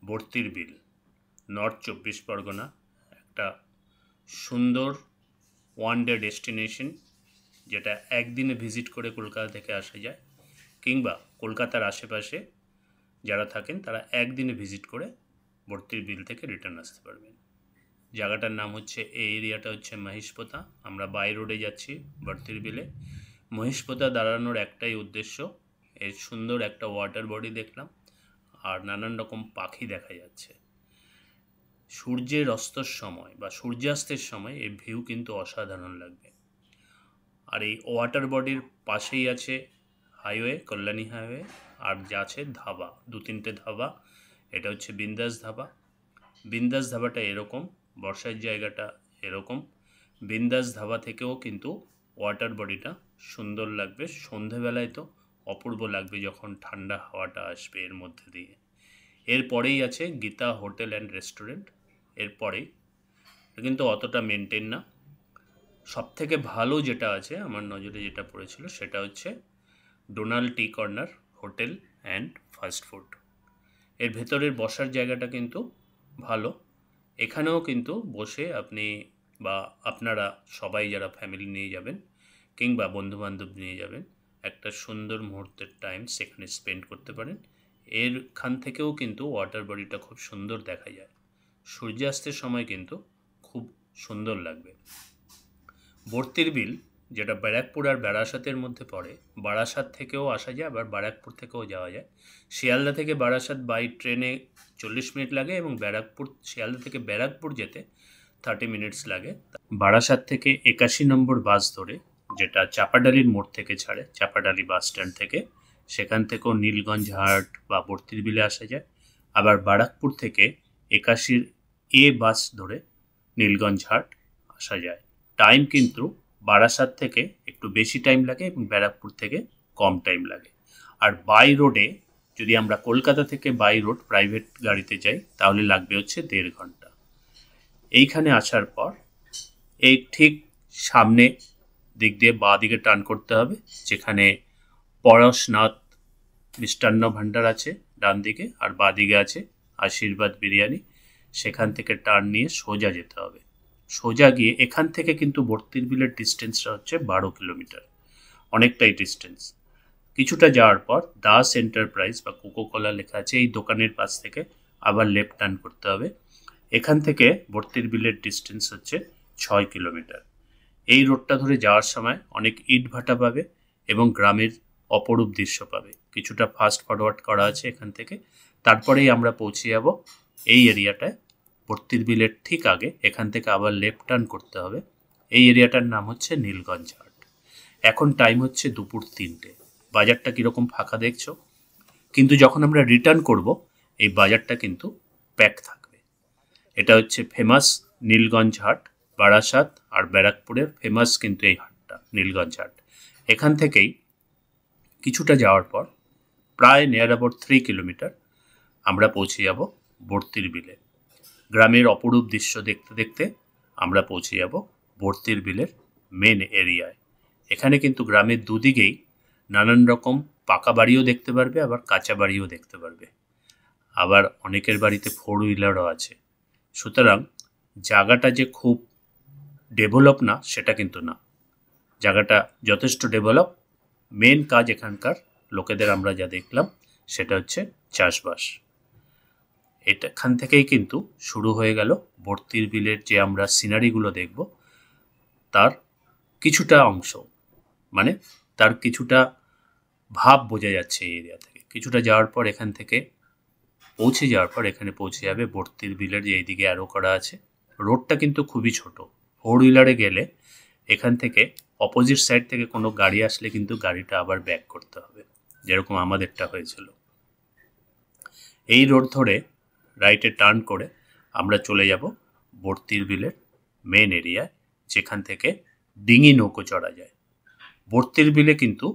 ভর্তির বিল, নর্থ 24 পরগনা, একটা সুন্দর ওয়ান ডে ডেস্টিনেশন, যেটা একদিনে ভিজিট করে কলকাতা থেকে আসা যায়, কিংবা কলকাতার আশেপাশে যারা থাকেন তারা একদিনে ভিজিট করে ভর্তির বিল থেকে রিটার্ন আসতে পারবেন। জায়গাটার নাম হচ্ছে, এই এরিয়াটা হচ্ছে মহিষপোতা। আমরা বাই রোডে যাচ্ছি ভর্তির বিলে। মহিষপোতা দাঁড়ানোর একটাই উদ্দেশ্য, এর সুন্দর একটা ওয়াটার বডি দেখলাম আর নানান রকম পাখি দেখা যাচ্ছে। সূর্যের অস্তর সময় বা সূর্যাস্তের সময় এই ভিউ কিন্তু অসাধারণ লাগবে। আর এই ওয়াটার বডির পাশেই আছে হাইওয়ে, কল্যাণী হাইওয়ে, আর যা আছে ধাবা, 2-3টে ধাবা। এটা হচ্ছে বিন্দাস ধাবা। বিন্দাস ধাবাটা এরকম, বর্ষার জায়গাটা এরকম। বিন্দাস ধাবা থেকেও কিন্তু ওয়াটার বডিটা সুন্দর লাগবে। সন্ধেবেলায় তো অপূর্ব লাগবে যখন ঠান্ডা হাওয়াটা আসবে এর মধ্যে দিয়ে। এরপরেই আছে গীতা হোটেল অ্যান্ড রেস্টুরেন্ট। এরপরেই, কিন্তু অতটা মেনটেন না। সবথেকে ভালো যেটা আছে আমার নজরে, যেটা পড়েছিল, সেটা হচ্ছে Donald T corner hotel and fast food. এর ভেতরের বসার জায়গাটা কিন্তু ভালো। এখানেও কিন্তু বসে আপনি বা আপনারা সবাই যারা ফ্যামিলি নিয়ে যাবেন কিংবা বন্ধুবান্ধব নিয়ে যাবেন, একটা সুন্দর মুহূর্তের টাইম সেখানে স্পেন্ড করতে পারেন। এরখান থেকেও কিন্তু ওয়াটার বডিটা খুব সুন্দর দেখা যায়। সূর্যাস্তের সময় কিন্তু খুব সুন্দর লাগবে। ভর্তির বিল, যেটা ব্যারাকপুর আর বারাসাতের মধ্যে পড়ে, বারাসাত থেকেও আসা যায়, আবার ব্যারাকপুর থেকেও যাওয়া যায়। শিয়ালদা থেকে বারাসাত বাই ট্রেনে 40 মিনিট লাগে এবং শিয়ালদা থেকে ব্যারাকপুর যেতে 30 মিনিটস লাগে। বারাসাত থেকে 81 নম্বর বাস ধরে, যেটা চাপাডালির মোড় থেকে ছাড়ে, চাপাডালি বাস স্ট্যান্ড থেকে, সেখান থেকেও নীলগঞ্জ হাট বা ভর্তির বিলে আসা যায়। আবার বারাকপুর থেকে 81 এ বাস ধরে নীলগঞ্জ হাট আসা যায়। টাইম কিন্তু বারাসাত থেকে একটু বেশি টাইম লাগে এবং ব্যারাকপুর থেকে কম টাইম লাগে। আর বাই রোডে যদি আমরা কলকাতা থেকে বাই রোড প্রাইভেট গাড়িতে যাই, তাহলে লাগবে হচ্ছে 1.5 ঘন্টা। এইখানে আসার পর এই ঠিক সামনে দিক দিয়ে বাঁ দিকে টার্ন করতে হবে, যেখানে পরশনাথ মিষ্টান্ন ভাণ্ডার আছে ডান দিকে, আর বাঁ দিকে আছে আশীর্বাদ বিরিয়ানি। সেখান থেকে টার্ন নিয়ে সোজা যেতে হবে। সোজা গিয়ে এখান থেকে কিন্তু ভর্তির বিলের ডিস্টেন্সটা হচ্ছে 12 কিলোমিটার, অনেকটাই ডিস্টেন্স। কিছুটা যাওয়ার পর দাস এন্টারপ্রাইজ বা কোকোকোলা লেখা আছে, এই দোকানের পাশ থেকে আবার লেফট টার্ন করতে হবে। এখান থেকে ভর্তির বিলের ডিস্টেন্স হচ্ছে 6 কিলোমিটার। এই রোডটা ধরে যাওয়ার সময় অনেক ইট ভাটা পাবে এবং গ্রামের অপরূপ দৃশ্য পাবে। কিছুটা ফাস্ট ফরওয়ার্ড করা আছে এখান থেকে, তারপরেই আমরা পৌঁছে যাব এই এরিয়াটায়। ভর্তির বিলের ঠিক আগে এখান থেকে আবার লেফট টার্ন করতে হবে। এই এরিয়াটার নাম হচ্ছে নীলগঞ্জ হাট। এখন টাইম হচ্ছে দুপুর 3টে। বাজারটা কীরকম ফাঁকা দেখছো, কিন্তু যখন আমরা রিটার্ন করব এই বাজারটা কিন্তু প্যাক থাকবে। এটা হচ্ছে ফেমাস নীলগঞ্জ হাট, বারাসাত আর ব্যারাকপুরের ফেমাস কিন্তু এই হাটটা, নীলগঞ্জ হাট। এখান থেকেই কিছুটা যাওয়ার পর প্রায় নিয়ার অ্যাবাউট 3 কিলোমিটার আমরা পৌঁছে যাব ভর্তির বিলে। গ্রামের অপরূপ দৃশ্য দেখতে দেখতে আমরা পৌঁছে যাব ভর্তির বিলের মেন এরিয়ায়। এখানে কিন্তু গ্রামের দুদিকেই নানান রকম পাকা বাড়িও দেখতে পারবে, আবার কাঁচা বাড়িও দেখতে পারবে, আবার অনেকের বাড়িতে 4 হুইলারও আছে। সুতরাং জায়গাটা যে খুব ডেভেলপ না সেটা কিন্তু না, জায়গাটা যথেষ্ট ডেভেলপ। মেন কাজ এখানকার লোকেদের আমরা যা দেখলাম সেটা হচ্ছে চাষবাস। এখান থেকেই কিন্তু শুরু হয়ে গেল ভর্তির বিলের যে আমরা সিনারিগুলো দেখব তার কিছুটা অংশ, মানে তার কিছুটা ভাব বোঝা যাচ্ছে এই এরিয়া থেকে। কিছুটা যাওয়ার পর এখান থেকে পৌঁছে যাওয়ার পর এখানে পৌঁছে যাবে ভর্তির বিলের যে এইদিকে অ্যারো করা আছে। রোডটা কিন্তু খুবই ছোট। 4 হুইলারে গেলে এখান থেকে অপোজিট সাইড থেকে কোনো গাড়ি আসলে কিন্তু গাড়িটা আবার ব্যাক করতে হবে, যেরকম আমাদেরটা হয়েছিল। এই রোড ধরে রাইটে টার্ন করে আমরা চলে যাব ভর্তির বিলের মেন এরিয়ায়, যেখান থেকে ডিঙি নৌকো চড়া যায়। ভর্তির বিলে কিন্তু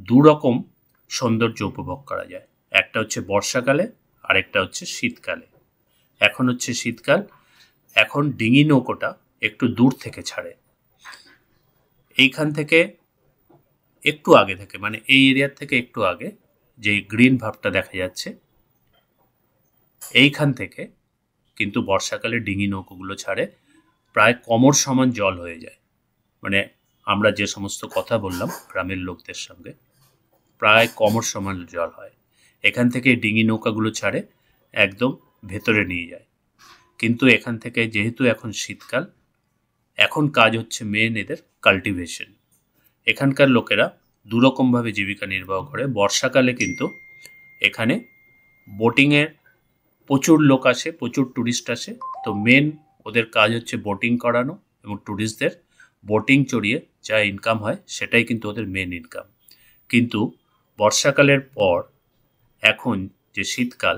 2 রকম সৌন্দর্য উপভোগ করা যায়, একটা হচ্ছে বর্ষাকালে আর একটা হচ্ছে শীতকালে। এখন হচ্ছে শীতকাল, এখন ডিঙি নৌকোটা একটু দূর থেকে ছাড়ে। এইখান থেকে একটু আগে থেকে, মানে এই এরিয়ার থেকে একটু আগে যে গ্রিন ভাবটা দেখা যাচ্ছে, এইখান থেকে কিন্তু বর্ষাকালে ডিঙি নৌকোগুলো ছাড়ে, প্রায় কোমর সমান জল হয়ে যায়। মানে আমরা যে সমস্ত কথা বললাম গ্রামের লোকদের সঙ্গে, প্রায় কোমর সমান জল হয়। এখান থেকে ডিঙি নৌকাগুলো ছাড়ে, একদম ভেতরে নিয়ে যায়। কিন্তু এখান থেকে যেহেতু এখন শীতকাল, এখন কাজ হচ্ছে মেন এদের কাল্টিভেশন। এখানকার লোকেরা দুরকমভাবে জীবিকা নির্বাহ করে। বর্ষাকালে কিন্তু এখানে বোটিংয়ের প্রচুর লোক আসে, প্রচুর ট্যুরিস্ট আসে। তো মেন ওদের কাজ হচ্ছে বোটিং করানো, এবং ট্যুরিস্টদের বোটিং চড়িয়ে যা ইনকাম হয় সেটাই কিন্তু ওদের মেন ইনকাম। কিন্তু বর্ষাকালের পর এখন যে শীতকাল,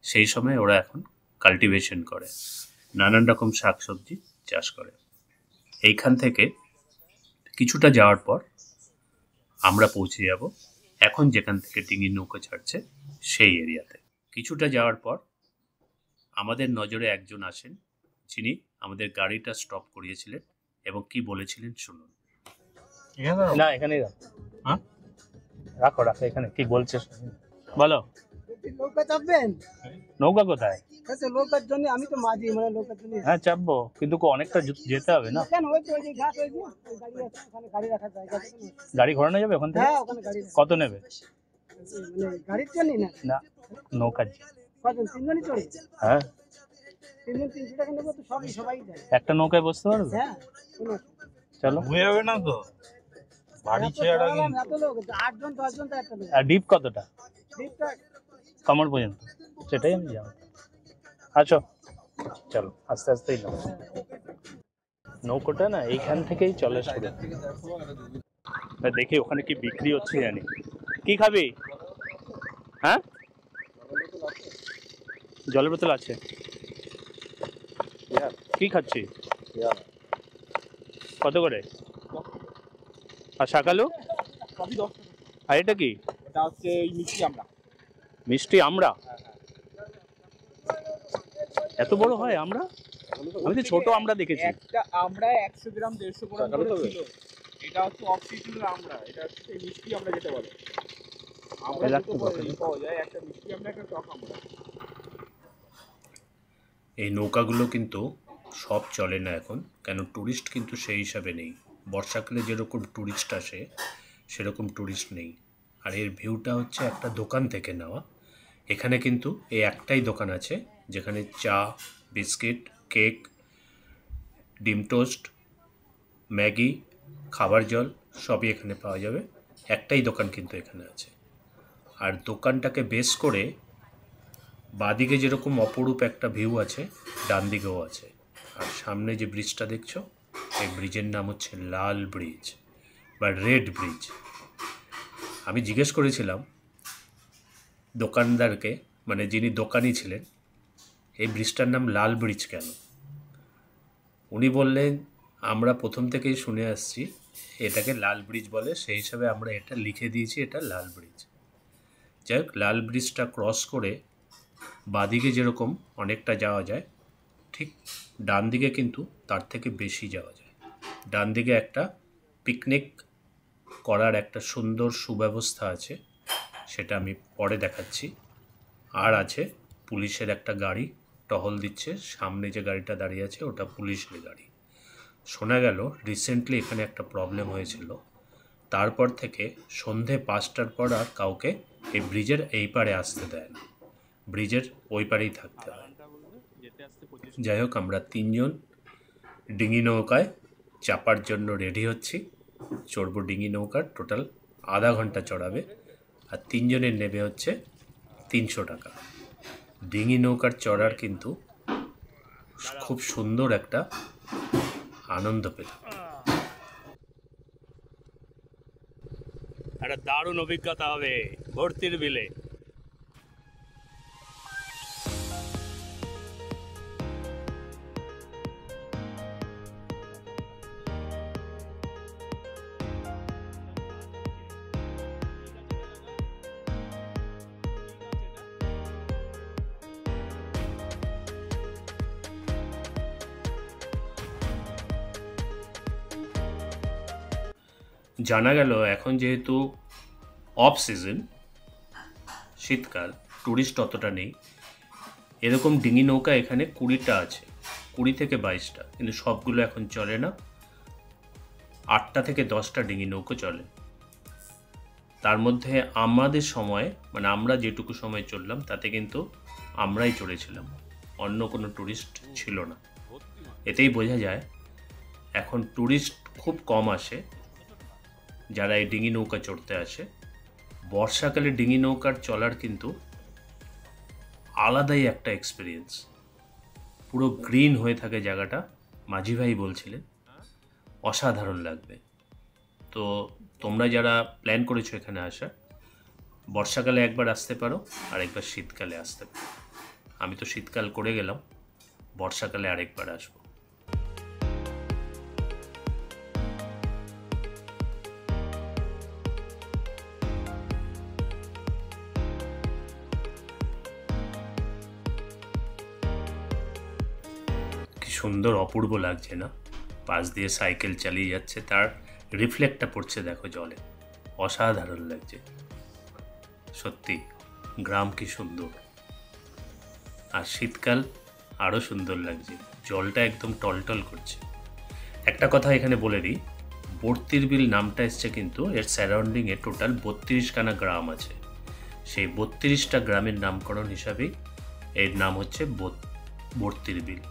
সেই সময় ওরা এখন কাল্টিভেশন করে, নানান রকম শাকসবজি চাষ করে। এইখান থেকে কিছুটা যাওয়ার পর আমরা পৌঁছে যাব এখন যেখান থেকে ডিঙি নৌকো ছাড়ছে সেই এরিয়াতে। কিছুটা যাওয়ার পর আমাদের নজরে একজন আসেন, যিনি আমাদের গাড়িটা স্টপ করিয়েছিলেন এবং কি বলেছিলেন শুনুন। না এখানেই রাখো। হ্যাঁ, রাখো রাখো, এখানে কি বলছে বলো। নৌকা চাপবেন? নৌকা কোথায়? নৌকার জন্য আমি তো মাঝি, মানে নৌকার জন্য। হ্যাঁ চাপবো, কিন্তু অনেকটা যেতে হবে না? কেন, ওই তো ওই যে ঘাট, ওই যে ওই গাড়ি আছে, ওখানে গাড়ি রাখার জায়গা আছে না? গাড়ি ঘোরানো যাবে ওখান থেকে? হ্যাঁ, ওখানে গাড়ি রাখা। কত নেবে? মানে গাড়ির জন্যই না? না, নৌকার। কজন, তিনজনই চড়ে? হ্যাঁ, 300 টাকা নেবো তো, সবাই যায়। একটা নৌকায় বসতে পারবে? হ্যাঁ, কোনো চলো। হয়ে যাবে না তো? বাড়ি ছেড়ে এত লোক, 8 জন 10 জন তো একটা লোক। আর ডিপ কতটা? ডিপটা কমর পর্যন্ত? সেটাই আমি যাবো। আচ্ছা চলো, আস্তে আস্তেই নাও। নৌকোটা না এইখান থেকেই চলে শুরু। দেখি ওখানে কি বিক্রি হচ্ছে জানি। কি খাবি? হ্যাঁ, জলের বোতল আছে। কি খাচ্ছি? কত করে? আর শাকালু? আর এটা কি? এটা হচ্ছে ওই মিষ্টি আমরা। মিষ্টি আমরা? এত বড় হয় আমরা? আমি তো ছোট আমরা দেখেছি। একটা আমরা 100 গ্রাম 150 গ্রাম করে ছিল। এটা হচ্ছে অফ সিজনের আমরা, এটা হচ্ছে সেই মিষ্টি আমরা যেটা বলে। আমরা রাখতে পাওয়া যায় একটা মিষ্টি আমরা, একটা টক আমরা। এই নৌকাগুলো কিন্তু সব চলে না এখন, কেন ট্যুরিস্ট কিন্তু সেই হিসাবে নেই। বর্ষাকালে যেরকম ট্যুরিস্ট আসে সেরকম ট্যুরিস্ট নেই। আর এর ভিউটা হচ্ছে একটা দোকান থেকে নেওয়া। এখানে কিন্তু এই একটাই দোকান আছে যেখানে চা, বিস্কিট, কেক, ডিম টোস্ট, ম্যাগি, খাবার জল সবই এখানে পাওয়া যাবে। একটাই দোকান কিন্তু এখানে আছে। আর দোকানটাকে বেস করে বাঁদিকে যেরকম অপরূপ একটা ভিউ আছে, ডান দিকেও আছে। আর সামনে যে ব্রিজটা দেখছো, এই ব্রিজের নাম হচ্ছে লাল ব্রিজ বা রেড ব্রিজ। আমি জিজ্ঞেস করেছিলাম দোকানদারকে, মানে যিনি দোকানি ছিলেন, এই ব্রিজটার নাম লাল ব্রিজ কেন? উনি বললেন, আমরা প্রথম থেকেই শুনে আসছি এটাকে লাল ব্রিজ বলে, সেই হিসাবে আমরা এটা লিখে দিয়েছি, এটা লাল ব্রিজ। যাই হোক, লাল ব্রিজটা ক্রস করে বাঁদিকে যেরকম অনেকটা যাওয়া যায়, ঠিক ডান দিকে কিন্তু তার থেকে বেশি যাওয়া যায়। ডান দিকে একটা পিকনিক করার একটা সুন্দর সুব্যবস্থা আছে, সেটা আমি পরে দেখাচ্ছি। আর আছে পুলিশের একটা গাড়ি টহল দিচ্ছে, সামনে যে গাড়িটা দাঁড়িয়ে আছে ওটা পুলিশের গাড়ি। শোনা গেল রিসেন্টলি এখানে একটা প্রবলেম হয়েছিল, তারপর থেকে সন্ধে 5টার পর আর কাউকে এই ব্রিজের এই পারে আসতে দেয় না, ব্রিজের ওই পারেই থাকতে হয়। যাই হোক, আমরা 3জন ডিঙি নৌকায় চাপার জন্য রেডি হচ্ছি। চড়বো ডিঙি নৌকার, টোটাল আধা ঘন্টা চড়াবে, আর 3জনের নেবে হচ্ছে 300 টাকা। ডিঙি নৌকার চড়ার কিন্তু খুব সুন্দর একটা আনন্দ পেলাম। একটা দারুণ অভিজ্ঞতা হবে ভর্তির বিলে। জানা গেল এখন যেহেতু অফ সিজন, শীতকাল, ট্যুরিস্ট অতটা নেই, এরকম ডিঙি নৌকা এখানে 20টা আছে, 20 থেকে 22টা, কিন্তু সবগুলো এখন চলে না। 8টা থেকে 10টা ডিঙি নৌকো চলে। তার মধ্যে আমাদের সময়, মানে আমরা যেটুকু সময় চললাম তাতে কিন্তু আমরাই চড়েছিলাম, অন্য কোনো ট্যুরিস্ট ছিল না। এতেই বোঝা যায় এখন ট্যুরিস্ট খুব কম আসে যারা এই ডিঙি নৌকা চড়তে আসে। বর্ষাকালে ডিঙি নৌকার চলার কিন্তু আলাদাই একটা এক্সপিরিয়েন্স, পুরো গ্রিন হয়ে থাকে জায়গাটা। মাঝি ভাই বলছিলেন অসাধারণ লাগবে। তো তোমরা যারা প্ল্যান করেছো এখানে আসা, বর্ষাকালে একবার আসতে পারো আর একবার শীতকালে আসতে পারো। আমি তো শীতকাল করে গেলাম, বর্ষাকালে আরেকবার আসবো। কি সুন্দর অপূর্ব লাগছে না? পাশ দিয়ে সাইকেল চালিয়ে যাচ্ছে, তার রিফ্লেক্টটা পড়ছে দেখো জলে, অসাধারণ লাগছে সত্যি। গ্রাম কি সুন্দর, আর শীতকাল আরও সুন্দর লাগছে, জলটা একদম টলটল করছে। একটা কথা এখানে বলে দিই, বর্তির বিল নামটা এসছে কিন্তু এর সারাউন্ডিংয়ে টোটাল 32খানা গ্রাম আছে। সেই 32টা গ্রামের নামকরণ হিসাবেই এর নাম হচ্ছে বর্তির বিল।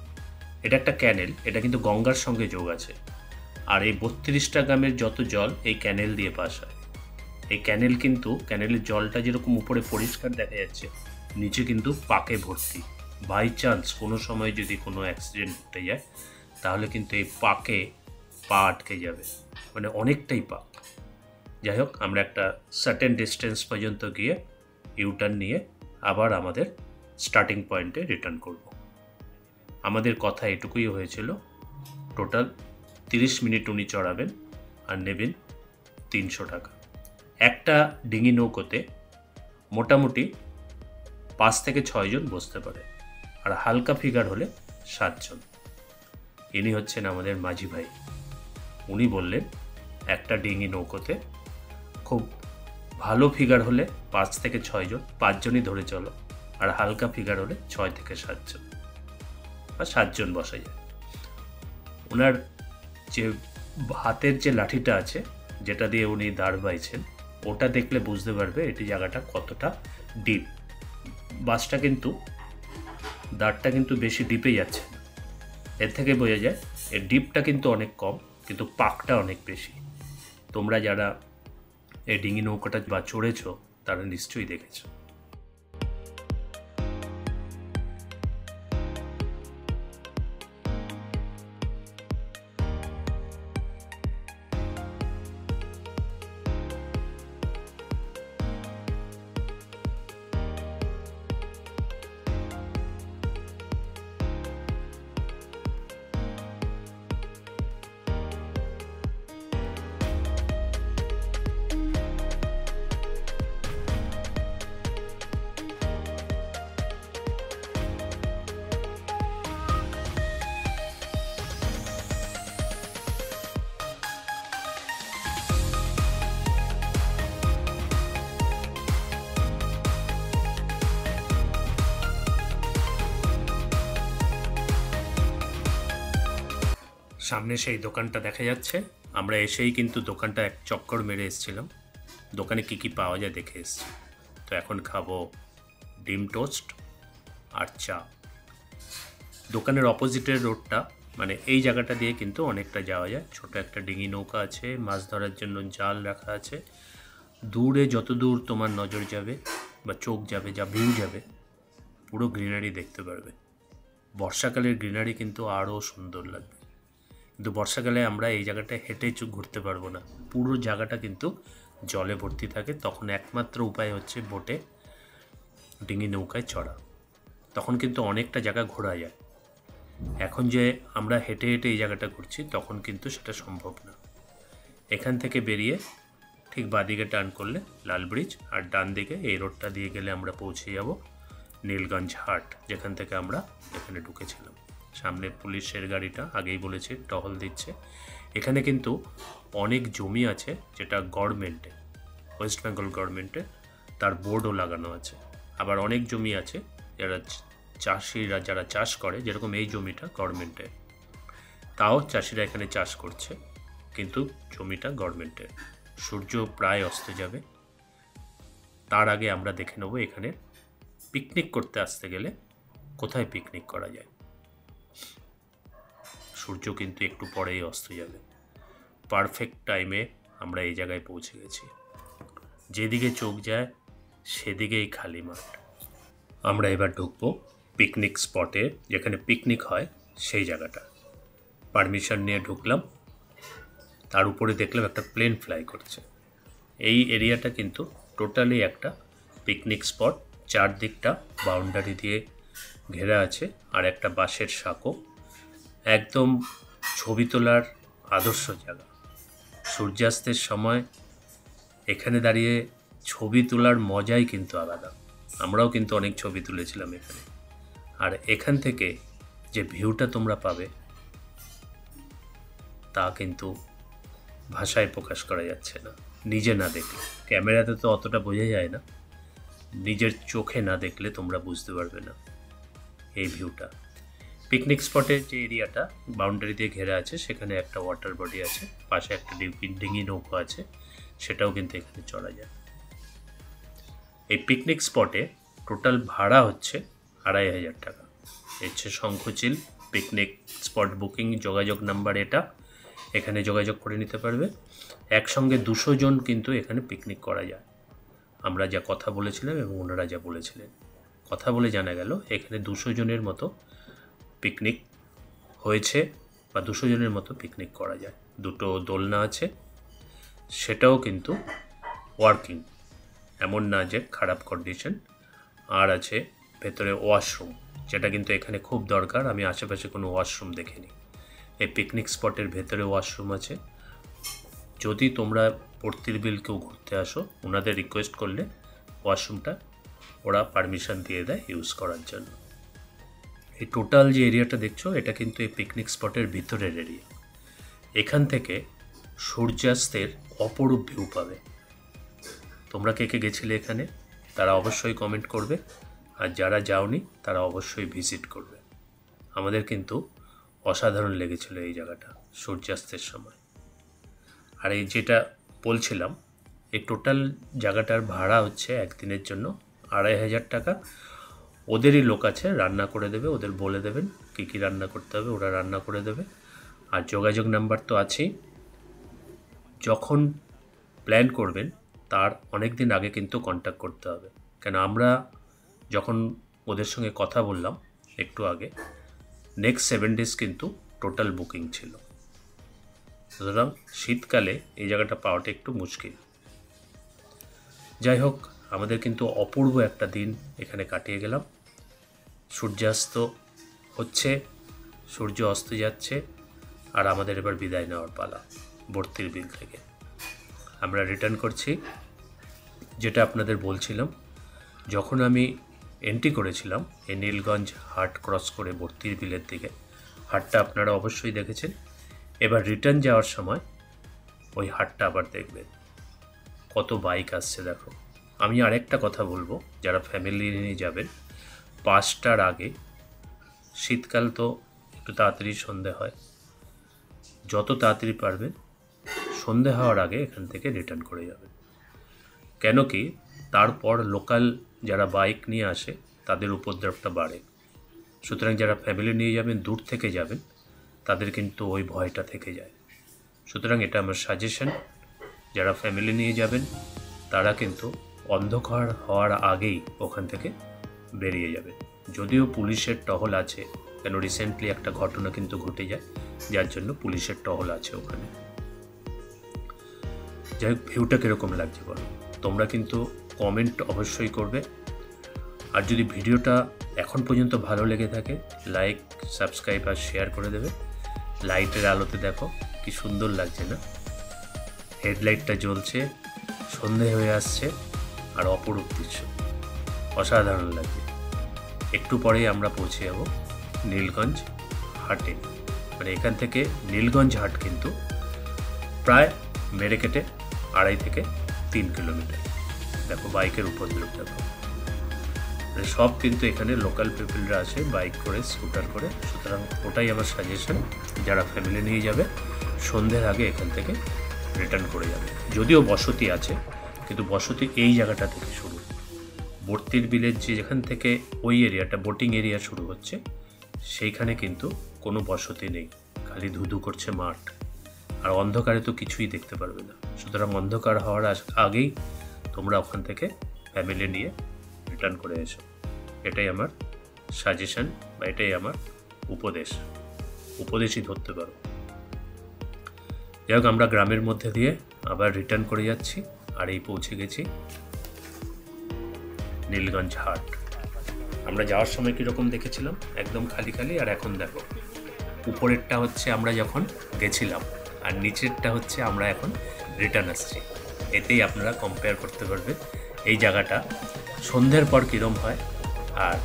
এটা একটা ক্যানেল, এটা কিন্তু গঙ্গার সঙ্গে যোগ আছে। আর এই 32টা গ্রামের যত জল এই ক্যানেল দিয়ে পাস হয়। এই ক্যানেল কিন্তু, ক্যানেলের জলটা যেরকম উপরে পরিষ্কার দেখা যাচ্ছে, নিচে কিন্তু পাকে ভর্তি। বাই চান্স কোনো সময় যদি কোনো অ্যাক্সিডেন্ট ঘটে যায় তাহলে কিন্তু এই পাকে পা আটকে যাবে, মানে অনেকটাই পাক। যাই হোক, আমরা একটা সার্টেন ডিস্টেন্স পর্যন্ত গিয়ে ইউটার্ন নিয়ে আবার আমাদের স্টার্টিং পয়েন্টে রিটার্ন করব। আমাদের কথা এটুকুই হয়েছিল, টোটাল 30 মিনিট উনি চড়াবেন আর নেবেন 300 টাকা। একটা ডিঙি নৌকোতে মোটামুটি 5 থেকে 6 জন বসতে পারে, আর হালকা ফিগার হলে 7 জন। ইনি হচ্ছেন আমাদের মাঝি ভাই। উনি বললেন একটা ডিঙি নৌকোতে খুব ভালো ফিগার হলে 5 থেকে 6 জন, 5 জনই ধরে চলো, আর হালকা ফিগার হলে 6 থেকে 7 জন বা 7 জন বসা যায়। ওনার যে হাতের যে লাঠিটা আছে, যেটা দিয়ে উনি দাঁড় বাইছেন, ওটা দেখলে বুঝতে পারবে এটি জায়গাটা কতটা ডিপ। বাসটা কিন্তু, দাঁড়টা কিন্তু বেশি ডিপে যাচ্ছে না, এর থেকে বোঝা যায় এর ডিপটা কিন্তু অনেক কম, কিন্তু পাকটা অনেক বেশি। তোমরা যারা এই ডিঙি নৌকাটা বা চড়েছো তারা নিশ্চয়ই দেখেছো। সামনে সেই দোকানটা দেখা যাচ্ছে, আমরা এসেই কিন্তু দোকানটা এক চক্কর মেরে এসেছিলাম, দোকানে কী কী পাওয়া যায় দেখে এসেছি। তো এখন খাবো ডিম টোস্ট আর চা। দোকানের অপোজিটের রোডটা, মানে এই জায়গাটা দিয়ে কিন্তু অনেকটা যাওয়া যায়। ছোট একটা ডিঙি নৌকা আছে, মাছ ধরার জন্য জাল রাখা আছে। দূরে যত দূর তোমার নজর যাবে বা চোখ যাবে, যা ভিউ যাবে, পুরো গ্রিনারি দেখতে পারবে। বর্ষাকালের গ্রিনারি কিন্তু আরও সুন্দর লাগবে, কিন্তু বর্ষাকালে আমরা এই জায়গাটায় হেঁটে ঘুরতে পারবো না, পুরো জায়গাটা কিন্তু জলে ভর্তি থাকে। তখন একমাত্র উপায় হচ্ছে বোটে, ডিঙি নৌকায় চড়া, তখন কিন্তু অনেকটা জায়গা ঘোরা যায়। এখন যে আমরা হেঁটে হেঁটে এই জায়গাটা ঘুরছি, তখন কিন্তু সেটা সম্ভব না। এখান থেকে বেরিয়ে ঠিক বাঁদিকে টার্ন করলে লাল ব্রিজ, আর ডান দিকে এই রোডটা দিয়ে গেলে আমরা পৌঁছে যাব নীলগঞ্জ হাট, যেখান থেকে আমরা এখানে ঢুকেছিলাম। সামনে পুলিশের গাড়িটা আগেই বলেছি টহল দিচ্ছে। এখানে কিন্তু অনেক জমি আছে যেটা গভর্নমেন্টে, ওয়েস্ট বেঙ্গল গভর্নমেন্টে, তার বোর্ডও লাগানো আছে। আবার অনেক জমি আছে যারা চাষিরা যারা চাষ করে, যেরকম এই জমিটা গভর্নমেন্টের, তাও চাষিরা এখানে চাষ করছে, কিন্তু জমিটা গভর্নমেন্টের। সূর্য প্রায় অস্ত যাবে, তার আগে আমরা দেখে নেব এখানে পিকনিক করতে আসতে গেলে কোথায় পিকনিক করা যায়। সূর্য কিন্তু একটু পরেই অস্ত যাবে, পারফেক্ট টাইমে আমরা এই জায়গায় পৌঁছে গেছি। যেদিকে চোখ যায় সেদিকেই খালি মাঠ। আমরা এবার ঢুকবো পিকনিক স্পটে, যেখানে পিকনিক হয় সেই জায়গাটা। পারমিশন নিয়ে ঢুকলাম, তার উপরে দেখলাম একটা প্লেন ফ্লাই করছে। এই এরিয়াটা কিন্তু টোটালি একটা পিকনিক স্পট, চারদিকটা বাউন্ডারি দিয়ে ঘেরা আছে আর একটা বাঁশের সাঁকো। একদম ছবি তোলার আদর্শ জায়গা। সূর্যাস্তের সময় এখানে দাঁড়িয়ে ছবি তোলার মজাই কিন্তু আলাদা। আমরাও কিন্তু অনেক ছবি তুলেছিলাম এখানে। আর এখান থেকে যে ভিউটা তোমরা পাবে তা কিন্তু ভাষায় প্রকাশ করা যাচ্ছে না, নিজে না দেখলে। ক্যামেরাতে তো অতটা বোঝা যায় না, নিজের চোখে না দেখলে তোমরা বুঝতে পারবে না এই ভিউটা। পিকনিক স্পটের যে এরিয়াটা বাউন্ডারি দিয়ে ঘেরা আছে, সেখানে একটা ওয়াটার বডি আছে, পাশে একটা ডিঙি নৌকো আছে, সেটাও কিন্তু এখানে চড়া যায়। এই পিকনিক স্পটে টোটাল ভাড়া হচ্ছে 2500 টাকা। হচ্ছে শঙ্খচিল পিকনিক স্পট বুকিং যোগাযোগ নাম্বার এটা, এখানে যোগাযোগ করে নিতে পারবে। একসঙ্গে 200 জন কিন্তু এখানে পিকনিক করা যায়। আমরা যা কথা বলেছিলাম এবং ওনারা যা বলেছিলেন, কথা বলে জানা গেল এখানে 200 জনের মতো পিকনিক হয়েছে বা 200 জনের মতো পিকনিক করা যায়। দুটো দোলনা আছে, সেটাও কিন্তু ওয়ার্কিং, এমন না যে খারাপ কন্ডিশন। আর আছে ভেতরে ওয়াশরুম, যেটা কিন্তু এখানে খুব দরকার। আমি আশেপাশে কোনো ওয়াশরুম দেখিনি। এই পিকনিক স্পটের ভেতরে ওয়াশরুম আছে। যদি তোমরা পর্তির বিল কেউ ঘুরতে আসো, ওনাদের রিকোয়েস্ট করলে ওয়াশরুমটা ওরা পারমিশন দিয়ে দেয় ইউজ করার জন্য। এই টোটাল যে এরিয়াটা দেখছো, এটা কিন্তু এই পিকনিক স্পটের ভিতরের এরিয়া। এখান থেকে সূর্যাস্তের অপরূপ ভিউ পাবে। তোমরা কে কে গেছিলে এখানে তারা অবশ্যই কমেন্ট করবে, আর যারা যাওনি তারা অবশ্যই ভিজিট করবে। আমাদের কিন্তু অসাধারণ লেগেছিল এই জায়গাটা সূর্যাস্তের সময়। আর এই যেটা বলছিলাম, এই টোটাল জায়গাটার ভাড়া হচ্ছে একদিনের জন্য 2500 টাকা। ওদেরই লোক আছে, রান্না করে দেবে, ওদের বলে দেবেন কী কী রান্না করতে হবে, ওরা রান্না করে দেবে। আর যোগাযোগ নাম্বার তো আছেই। যখন প্ল্যান করবেন তার অনেক দিন আগে কিন্তু কন্ট্যাক্ট করতে হবে, কেন আমরা যখন ওদের সঙ্গে কথা বললাম একটু আগে, নেক্সট 7 days কিন্তু টোটাল বুকিং ছিল। সুতরাং শীতকালে এই জায়গাটা পাওয়াটা একটু মুশকিল। যাই হোক, আমাদের কিন্তু অপূর্ব একটা দিন এখানে কাটিয়ে গেলাম। সূর্যাস্ত হচ্ছে, সূর্য অস্ত যাচ্ছে, আর আমাদের এবার বিদায় নেওয়ার পালা ভর্তির বিল থেকে। আমরা রিটার্ন করছি। যেটা আপনাদের বলছিলাম, যখন আমি এন্ট্রি করেছিলাম এই নীলগঞ্জ হাট ক্রস করে ভর্তির বিলের দিকে, হাটটা আপনারা অবশ্যই দেখেছেন। এবার রিটার্ন যাওয়ার সময় ওই হাটটা আবার দেখবেন, কত বাইক আসছে দেখো। আমি আরেকটা কথা বলবো, যারা ফ্যামিলি নিয়ে যাবেন 5টার আগে, শীতকাল তো একটু তাড়াতাড়ি সন্ধে হয়, যত তাড়াতাড়ি পারবেন সন্ধে হওয়ার আগে এখান থেকে রিটার্ন করে যাবেন। কেন কি তারপর লোকাল যারা বাইক নিয়ে আসে তাদের উপদ্রবটা বাড়ে। সুতরাং যারা ফ্যামিলি নিয়ে যাবেন, দূর থেকে যাবেন, তাদের কিন্তু ওই ভয়টা থেকে যায়। সুতরাং এটা আমার সাজেশন, যারা ফ্যামিলি নিয়ে যাবেন তারা কিন্তু অন্ধকার হওয়ার আগেই ওখান থেকে বেরিয়ে যাবে। যদিও পুলিশের টহল আছে, কেন রিসেন্টলি একটা ঘটনা কিন্তু ঘটে যায়, যার জন্য পুলিশের টহল আছে ওখানে। যাই হোক, ভিউটা কীরকম লাগছে বলো, তোমরা কিন্তু কমেন্ট অবশ্যই করবে। আর যদি ভিডিওটা এখন পর্যন্ত ভালো লেগে থাকে, লাইক, সাবস্ক্রাইব আর শেয়ার করে দেবে। লাইটের আলোতে দেখো কি সুন্দর লাগছে না, হেডলাইটটা জ্বলছে, সন্ধে হয়ে আসছে, আর অপরূপ দৃশ্য, অসাধারণ লাগছে। একটু পরেই আমরা পৌঁছে যাব নীলগঞ্জ হাটে। মানে এখান থেকে নীলগঞ্জ হাট কিন্তু প্রায় মেরে কেটে 2.5 থেকে 3 কিলোমিটার। দেখো বাইকের উপদ্রব দেখো, মানে সব কিন্তু এখানে লোকাল পিপলরা আছে বাইক করে, স্কুটার করে। সুতরাং ওটাই আমার সাজেশন, যারা ফ্যামিলি নিয়ে যাবে সন্ধ্যের আগে এখান থেকে রিটার্ন করে যাবে। যদিও বসতি আছে, কিন্তু বসতি এই জায়গাটা থেকে শুরু। বর্তির বিলের যেখান থেকে ওই এরিয়াটা বোটিং এরিয়া শুরু হচ্ছে, সেইখানে কিন্তু কোনো বসতি নেই, খালি ধুধু করছে মাঠ। আর অন্ধকারে তো কিছুই দেখতে পারবে না। সুতরাং অন্ধকার হওয়ার আগেই তোমরা ওখান থেকে ফ্যামিলি নিয়ে রিটার্ন করে এসো। এটাই আমার সাজেশন বা এটাই আমার উপদেশই ধরতে পারো। যাই হোক, আমরা গ্রামের মধ্যে দিয়ে আবার রিটার্ন করে যাচ্ছি। আর এই পৌঁছে গেছি নীলগঞ্জ হাট। আমরা যাওয়ার সময় কীরকম দেখেছিলাম, একদম খালি খালি। আর এখন দেখো, উপরেরটা হচ্ছে আমরা যখন গেছিলাম, আর নিচেরটা হচ্ছে আমরা এখন রিটার্ন আসছি। এতেই আপনারা কম্পেয়ার করতে পারবেন এই জায়গাটা সন্ধ্যের পর কীরম হয় আর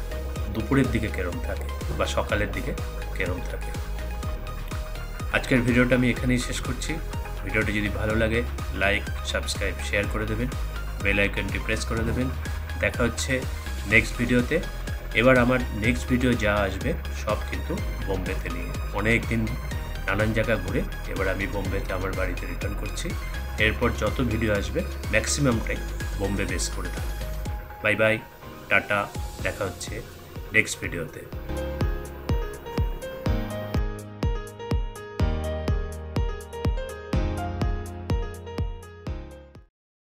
দুপুরের দিকে কীরম থাকে বা সকালের দিকে কীরম থাকে। আজকের ভিডিওটা আমি এখানেই শেষ করছি। ভিডিওটি যদি ভালো লাগে লাইক, সাবস্ক্রাইব, শেয়ার করে দেবেন, বেল আইকনটি প্রেস করে দেবেন। দেখা হচ্ছে নেক্সট ভিডিওতে। এবার আমার নেক্সট ভিডিও যা আসবে সব কিন্তু বোম্বেতে নিয়ে। অনেক দিন নানান জায়গা ঘুরে এবার আমি বোম্বেতে আমার বাড়িতে রিটার্ন করছি। এরপর যত ভিডিও আসবে ম্যাক্সিমামটাই বোম্বে বেস করে থাকবে। বাই বাই, টাটা, দেখা হচ্ছে নেক্সট ভিডিওতে।